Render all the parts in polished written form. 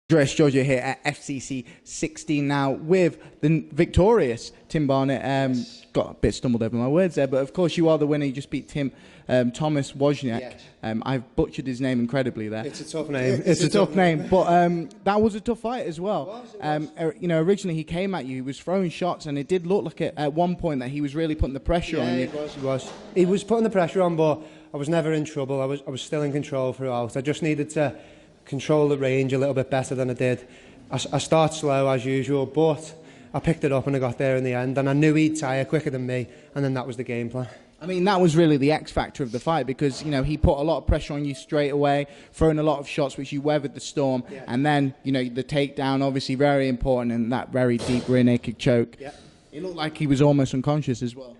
Dress Georgia here at FCC 16 now with the victorious Tim Barnett. Got a bit stumbled over my words there, but of course you are the winner. You just beat Tomasz Wojtyna. Yes. I've butchered his name incredibly there. It's a tough name. It's a tough name, but that was a tough fight as well. It was. You know, originally he came at you, he was throwing shots, and it did look like at one point that he was really putting the pressure on you. He was putting the pressure on, but I was never in trouble. I was still in control throughout. I just needed to control the range a little bit better than I did. I start slow as usual, but I picked it up and I got there in the end, and I knew he'd tire quicker than me, and then that was the game plan. I mean, that was really the X factor of the fight because, you know, he put a lot of pressure on you straight away, throwing a lot of shots which you weathered the storm, and then, you know, the takedown, obviously very important, and that very deep rear naked choke. Yeah. It looked like he was almost unconscious as well.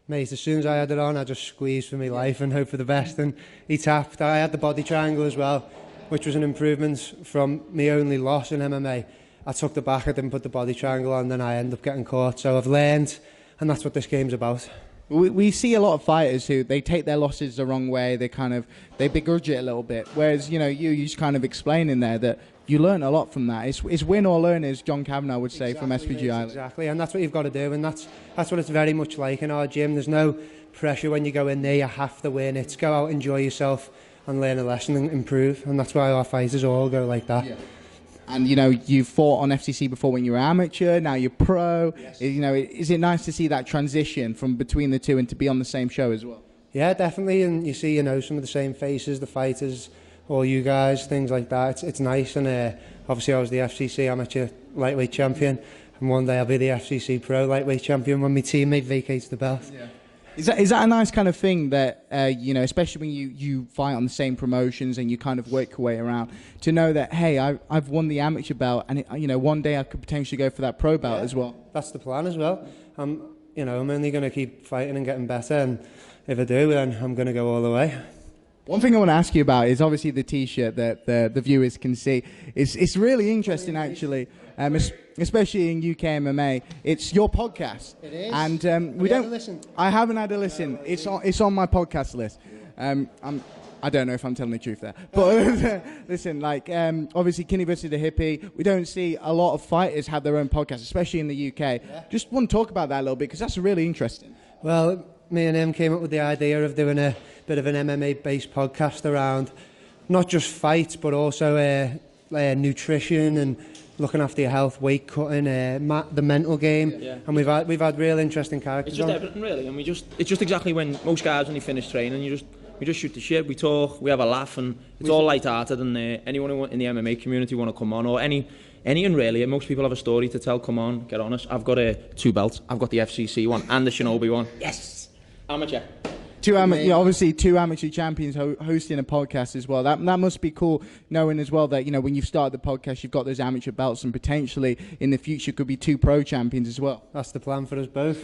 Mate, as soon as I had it on, I just squeezed for my life and hoped for the best, and he tapped. I had the body triangle as well, which was an improvement from my only loss in MMA. I took the back, I didn't put the body triangle on, then I ended up getting caught. So I've learned, and that's what this game's about. We see a lot of fighters who they take their losses the wrong way. They begrudge it a little bit. Whereas, you know, you just kind of explain in there that you learn a lot from that. It's win or learn, as John Kavanagh would say, from SPG Island. Exactly, and that's what you've got to do, and that's what it's very much like in our gym. There's no pressure when you go in there. You have to win. It's go out, enjoy yourself, and learn a lesson and improve. And that's why our fighters all go like that. Yeah. And, you know, you fought on FCC before when you were amateur, now you're pro. Yes. You know, is it nice to see that transition from between the two and to be on the same show as well? Yeah, definitely. And you see, you know, some of the same faces, the fighters, all you guys, things like that. It's nice. And obviously I was the FCC amateur lightweight champion. And one day I'll be the FCC pro lightweight champion when my teammate vacates the belt. Yeah. Is that a nice kind of thing that, you know, especially when you fight on the same promotions and you kind of work your way around, to know that, hey, I've won the amateur belt and, you know, one day I could potentially go for that pro belt as well? That's the plan as well. You know, I'm only going to keep fighting and getting better, and if I do, then I'm going to go all the way. One thing I want to ask you about is obviously the T-shirt that the viewers can see. It's really interesting, actually, especially in UK MMA. It's your podcast. It is. And we don't. Listen? I haven't had a listen. It's on my podcast list. I don't know if I'm telling the truth there, but listen, like obviously Kinney versus the Hippie. We don't see a lot of fighters have their own podcast, especially in the UK. Yeah. Just want to talk about that a little bit because that's really interesting. Well, me and him came up with the idea of doing a bit of an MMA-based podcast around not just fights, but also nutrition and looking after your health, weight cutting, the mental game. Yeah. And we've had real interesting characters. It's just everything really, and it's just exactly when most guys, when they finish training, we just shoot the shit, we talk, we have a laugh, and it's all light-hearted. And anyone who in the MMA community want to come on, or anyone really, and most people have a story to tell. Come on, get honest. I've got 2 belts. I've got the FCC one and the Shinobi one. Yes, amateur. Obviously 2 amateur champions hosting a podcast as well. That must be cool, knowing as well that, you know, when you've started the podcast, you've got those amateur belts, and potentially in the future could be 2 pro champions as well. That's the plan for us both.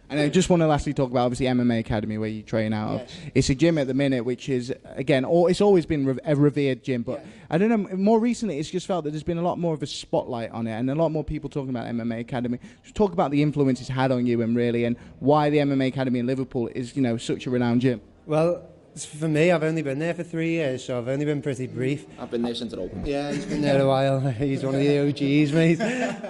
And I just want to lastly talk about obviously MMA Academy, where you train out of. It's a gym at the minute, which is, again, it's always been a revered gym, but I don't know, more recently it's just felt that there's been a lot more of a spotlight on it and a lot more people talking about MMA Academy. Just talk about the influence it's had on you and why the MMA Academy in Liverpool is, you know, such a renowned gym. Well, for me, I've only been there for 3 years, so I've only been pretty brief. I've been there since it opened. Yeah, he's been there a while. He's one of the OGs, mate.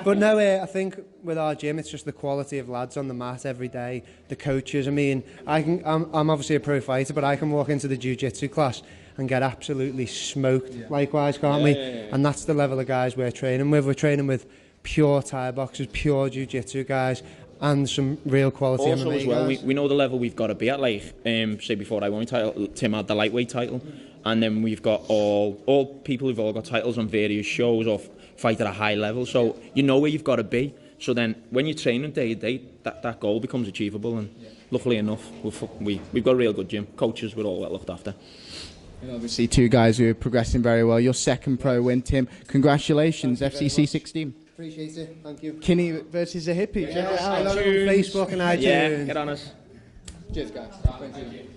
But no, I think with our gym, it's just the quality of lads on the mat every day, the coaches. I mean, I'm obviously a pro fighter, but I can walk into the jiu-jitsu class and get absolutely smoked. Yeah. Likewise, can't we? Yeah. And that's the level of guys we're training with. We're training with pure Thai boxers, pure jiu-jitsu guys, and some real quality also MMA as well, guys. we know the level we've got to be at. Like, say before I won my title, Tim had the lightweight title, and then we've got all people who've all got titles on various shows or fight at a high level. So you know where you've got to be. So then when you're training day to day, that goal becomes achievable. And luckily enough, we've got a real good gym. Coaches, we're all well looked after. And obviously 2 guys who are progressing very well. Your second pro win, Tim. Congratulations, FCC 16. Appreciate it, thank you. Kinney versus a Hippie. Check it out on Facebook and iTunes. Yeah, get on us. Cheers, guys. Thank you.